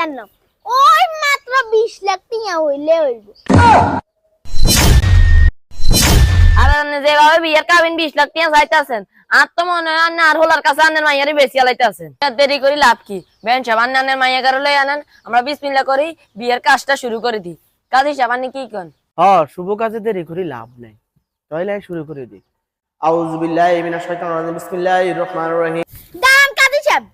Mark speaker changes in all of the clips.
Speaker 1: চাইতাম না, ওই মাত্র 20 লাখ টিয়া হইলে হইব।
Speaker 2: আর যেভাবে বিয়ের কাবিন 20 লাখ টাকা চাইতেছেন, আর তো মনে হয় আর হলার কাছে আনের মাইয়ারে বেশি আলাইতেছেন। দেরি করি লাভ কি? বেন সাবান আনের মাইয়া কারো লই আনেন, আমরা বিসমিল্লাহ করি বিয়ের কাজটা শুরু করে দিই। কাজী সাবান কি কন?
Speaker 3: শুভ কাজে দেরি করি লাভ নাই, তাহলে শুরু করে দিই। আউযু বিল্লাহি মিনাশ শাইতানির রাজিম, বিসমিল্লাহির রহমানির রহিম।
Speaker 1: দাম কাদি সাহেব,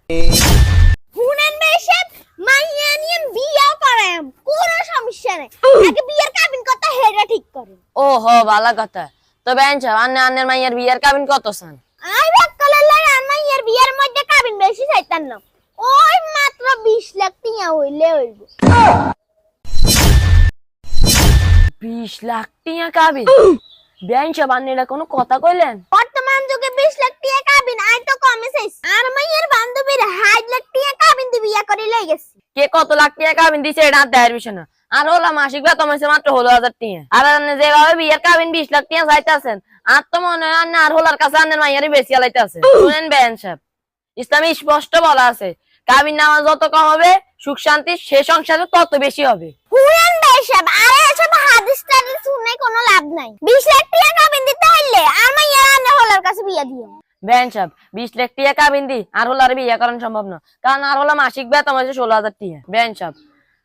Speaker 1: শুনেন মেশাব, মাইয়া নিয়ে বিয়ে করাম, কোনো সমস্যা নাই। আগে বিয়ের কাবিন কথা হেডা ঠিক করেন।
Speaker 2: ও হো ভালো কথা। তো বেন সাবান আনের মাইয়ার বিয়ের কাবিন কত চান?
Speaker 1: আই বাক্কালে লাই মাইয়ার বিয়ের মধ্যে কাবিন বেশি চাইতাম না, ওই মাত্র 20 লাখ টিয়া হইলে হইব।
Speaker 2: 20 লাখ টাকা কাবিন? বেন সাবান এটা কোনো কথা কইলেন?
Speaker 1: বর্তমান যুগে 20 লাখ টিয়া কাবিন আই তো কমে চাইছে। আর মাইয়ার বান্ধবীর 60 লাখ টিয়া কাবিন দি বিয়া করে লই গেছে।
Speaker 2: কে কত লাখ টাকা কাবিন দিছে এটা দেয়ার বিষয় না। আর হলো মাসিক বেতন হইছে মাত্র 16,000 টাকা। আর যেভাবে বিয়ের কাবিন 20 লাখ টাকা চাইতেছেন, আর তো মনে হয় আর হলার কাছে আনের মাইয়ারে বেশি আলাইতেছে। শুনেন বেন সাহেব, ইসলামে স্পষ্ট বলা আছে, কাবিন নামাজ যত কম হবে, সুখ শান্তি সে সংসারে তত বেশি হবে।
Speaker 1: শুনেন বেশাব, আরে এসব হাদিস টাদিস শুনে কোনো লাভ নাই। 20 লাখ টিয়া কাবিন দিতে হইলে আর মাইয়ার আনে হলার কাছে বিয়া দিও।
Speaker 2: বেন সাহেব, 20 লাখ টাকা কাবিন দি আর হলার বিয়ে করানো সম্ভব না, কারণ আর হলা মাসিক বেতন হইছে 16,000 টাকা। বেন সাহেব,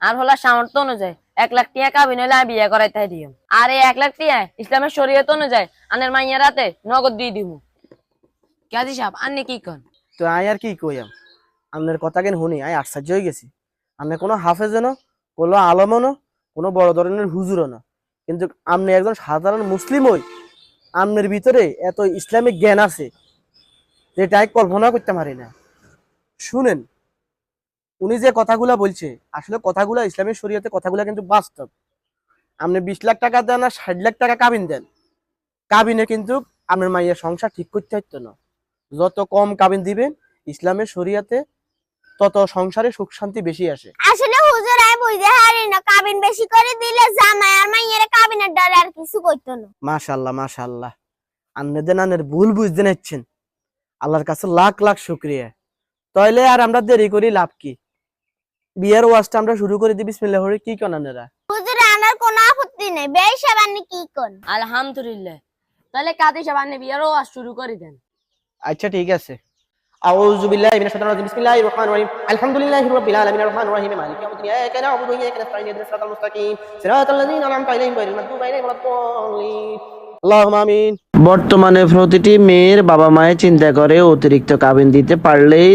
Speaker 2: আর হলার সামর্থ্য অনুযায়ী 1 লাখ টাকা কাবিন হইলে আমি বিয়ে করাইতে দিও। আর এই 1 লাখ টাকা ইসলামের শরীয়ত অনুযায়ী আনের মাইয়ার হাতে নগদ দিয়ে দিব। কাজী সাহেব আপনি কি কন?
Speaker 3: তো আই আর কি কইয়াম, আপনার কথা কেন শুনি আই আশ্চর্য হয়ে গেছি। আপনি কোনো হাফেজও না, কোনো আলমও না, কোনো বড় ধরনের হুজুরও না, কিন্তু আপনি একজন সাধারণ মুসলিম হই আপনার ভিতরে এত ইসলামিক জ্ঞান আছে যেটা আমি কল্পনা করতে পারি না। শুনেন, উনি যে কথাগুলা বলছে, আসলে কথাগুলা ইসলামের শরীয়তে কথাগুলা কিন্তু বাস্তব। আপনি 20 লাখ টাকা দেন আর 60 লাখ টাকা কাবিন দেন, কাবিনে কিন্তু আপনার মাইয়ের সংসার ঠিক করতে হইতো না। যত কম কাবিন দিবেন ইসলামের শরীয়তে, তত সংসারে সুখ শান্তি বেশি আসে।
Speaker 1: আসলে হুজুর আই বুঝতে হারি না, কাবিন বেশি করে দিলে জামাই আর মাইয়ারে কাবিনের ডরে আর কিছু কইতো না।
Speaker 3: মাশাআল্লাহ মাশাআল্লাহ, আন্নেদের নানের ভুল বুঝতে নিচ্ছেন, আল্লাহর কাছে লাখ লাখ শুকরিয়া। তাইলে আর আমরা দেরি করি লাভ কি? বিয়ের ওয়াজটা আমরা শুরু করে দিই। বিসমিল্লাহ করে কি কোন আনেরা?
Speaker 1: হুজুর আমার কোনো আপত্তি নাই, বেশাব আপনি কি কোন?
Speaker 2: আলহামদুলিল্লাহ। তাহলে কাজী সাহেব আপনি বিয়ের ওয়াজ শুরু করে দেন।
Speaker 3: আচ্ছা ঠিক আছে। আউযু বিল্লাহি মিনাশ শাইতানির রাজিম, বিসমিল্লাহির রহমানির রহিম। আলহামদুলিল্লাহি রাব্বিল আলামিন, আর রহমানির রহিম, মালিকি ইয়াউমিদ্দিন, ইyyaka না'বুদু ওয়া ইyyaka নাস্তাঈন, ইহদিনাস সিরাতাল মুস্তাকিম, সিরাতাল লাযীনা আন'আমতা আলাইহিম গায়রিল মাগদুবি আলাইহিম ওয়ালাদ-দাল্লিন। আল্লাহুম্মা আমিন। বর্তমানে প্রতিটি মেয়ের বাবা মায়ের চিন্তা করে অতিরিক্ত কাবিন দিতে পারলেই